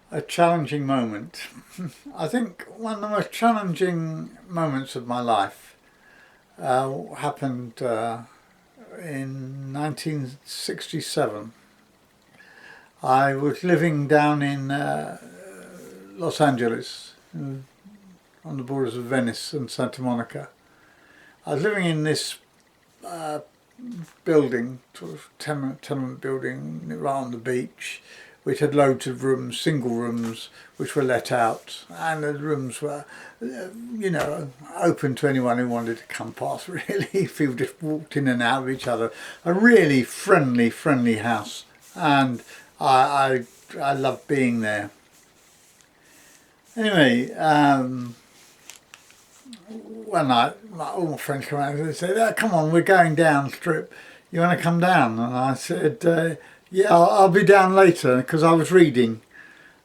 A challenging moment. I think one of the most challenging moments of my life happened in 1967. I was living down in Los Angeles, on the borders of Venice and Santa Monica. I was living in this uh, building, sort of tenement building right on the beach, which had loads of rooms, single rooms, which were let out, and the rooms were, open to anyone who wanted to come past. Really, people just walked in and out of each other. A really friendly house, and I loved being there. Anyway, one night, all my friends come out and they said, "Come on, we're going down strip. You want to come down?" And I said, "Yeah, I'll be down later," because I was reading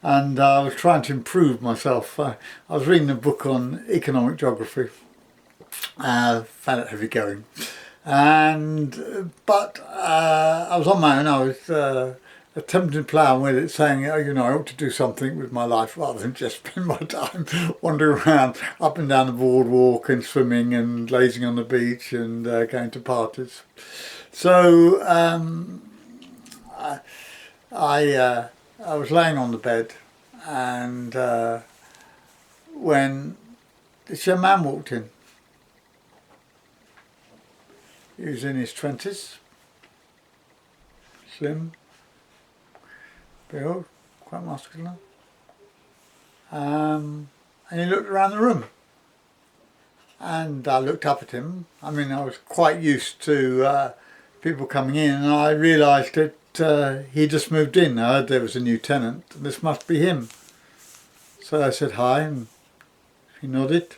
and I was trying to improve myself. I was reading a book on economic geography. Found it heavy going, and but I was on my own. I was attempting to plough with it, saying, "Oh, I ought to do something with my life rather than just spend my time wandering around up and down the boardwalk and swimming and lazing on the beach and going to parties." So I was laying on the bed, and when this young man walked in. He was in his 20s, slim, build, quite muscular. And he looked around the room. And I looked up at him. I mean, I was quite used to people coming in, and I realised that he just moved in. I heard there was a new tenant, and this must be him. So I said hi, and he nodded.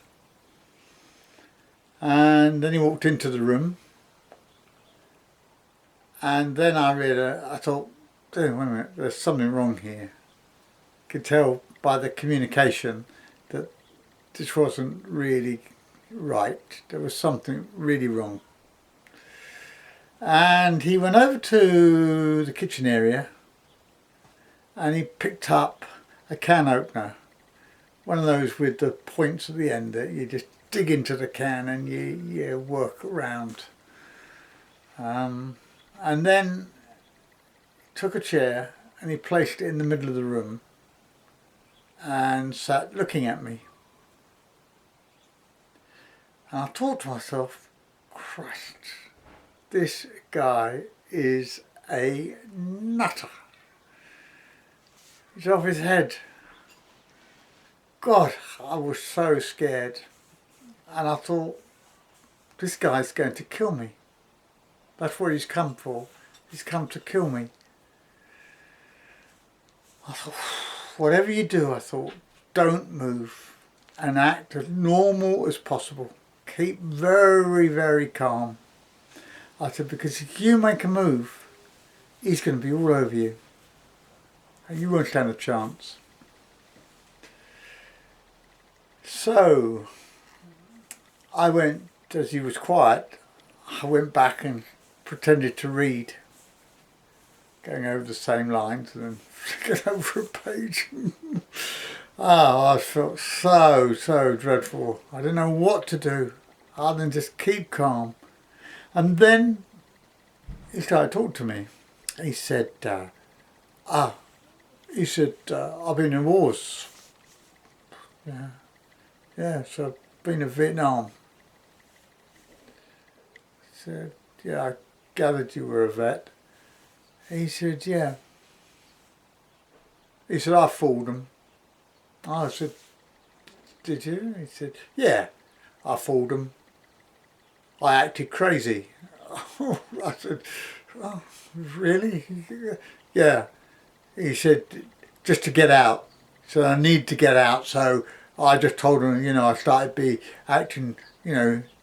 And then he walked into the room. And then I thought, wait a minute, there's something wrong here. I could tell by the communication that this wasn't really right. There was something really wrong. And he went over to the kitchen area and he picked up a can opener. One of those with the points at the end that you just dig into the can and you work around. And then took a chair and he placed it in the middle of the room and sat looking at me. And I thought to myself, Christ, this guy is a nutter. He's off his head. God, I was so scared. And I thought, this guy's going to kill me. That's what he's come for. He's come to kill me. I thought, whatever you do, I thought, don't move and act as normal as possible. Keep very calm. I said, because if you make a move, he's going to be all over you. And you won't stand a chance. So, I went, as he was quiet, I went back and pretended to read, going over the same lines and then flicking over a page. I felt so dreadful. I didn't know what to do other than just keep calm. And then he started talking to me. He said, I've been in wars. So I've been in Vietnam. I said, yeah, I gathered you were a vet. He said, yeah. He said, I fooled them. I said, did you? He said, yeah, I fooled them. I acted crazy. I said, oh, really? Yeah. He said, just to get out. So I need to get out. So I just told him, I started acting,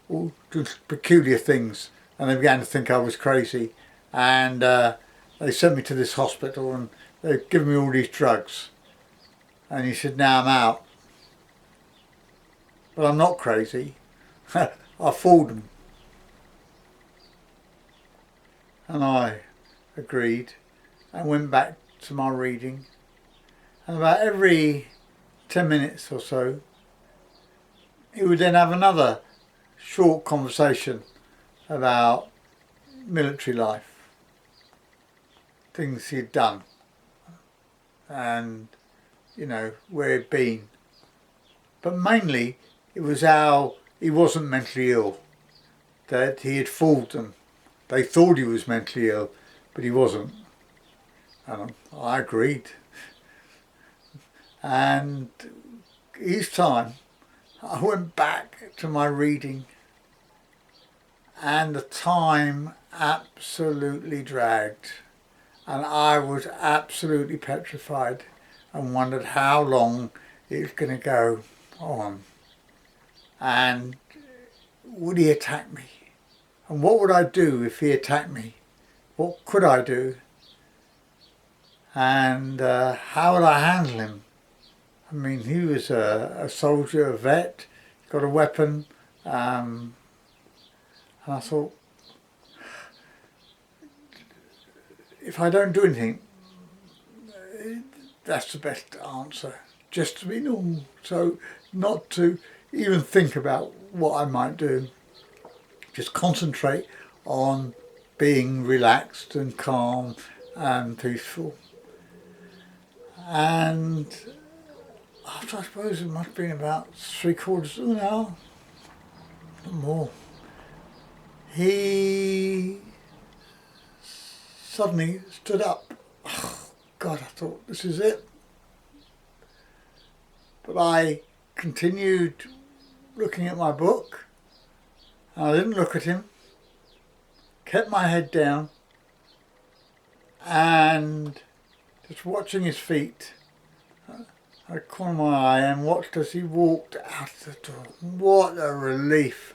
all just peculiar things. And they began to think I was crazy. And they sent me to this hospital and they've given me all these drugs. And he said, now I'm out. But I'm not crazy. I fooled them. And I agreed and went back to my reading. And about every 10 minutes or so, he would then have another short conversation about military life, things he'd done, and, you know, where he'd been. But mainly, it was how he wasn't mentally ill, that he had fooled them. They thought he was mentally ill, but he wasn't. And I agreed. And each time I went back to my reading, and the time absolutely dragged, and I was absolutely petrified and wondered how long it was going to go on, and would he attack me, and what would I do if he attacked me? What could I do, and how would I handle him? I mean, he was a soldier, a vet, got a weapon, and I thought, if I don't do anything, that's the best answer, just to be normal. So not to even think about what I might do, just concentrate on being relaxed and calm and peaceful. And after, I suppose it must have been about 3/4 of an hour, not more, he suddenly stood up. Oh, God, I thought, this is it. But I continued looking at my book. I didn't look at him, kept my head down, and just watching his feet. I cornered my eye and watched as he walked out the door. What a relief.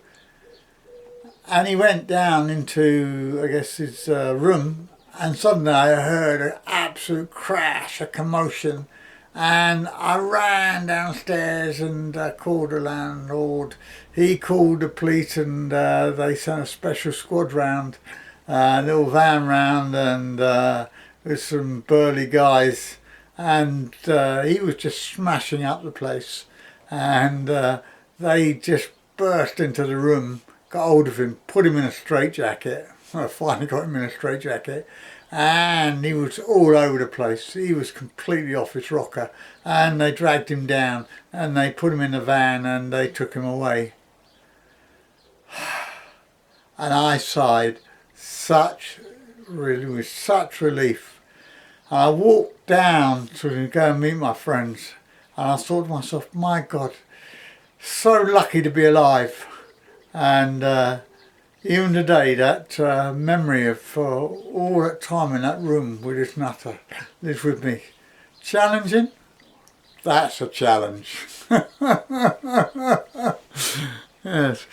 And he went down into, I guess, his room, and suddenly I heard an absolute crash, a commotion, and I ran downstairs and called the landlord. He called the police, and they sent a special squad round, a little van round, and with some burly guys, and he was just smashing up the place, and they just burst into the room, got hold of him, put him in a straitjacket. I finally got him in a straitjacket, and he was all over the place. He was completely off his rocker, and they dragged him down, and they put him in the van, and they took him away. And I sighed with such relief. And I walked down to go and meet my friends, and I thought to myself, my God, so lucky to be alive. And even today, that memory of all that time in that room with this nutter lives with me. Challenging? That's a challenge. Yes.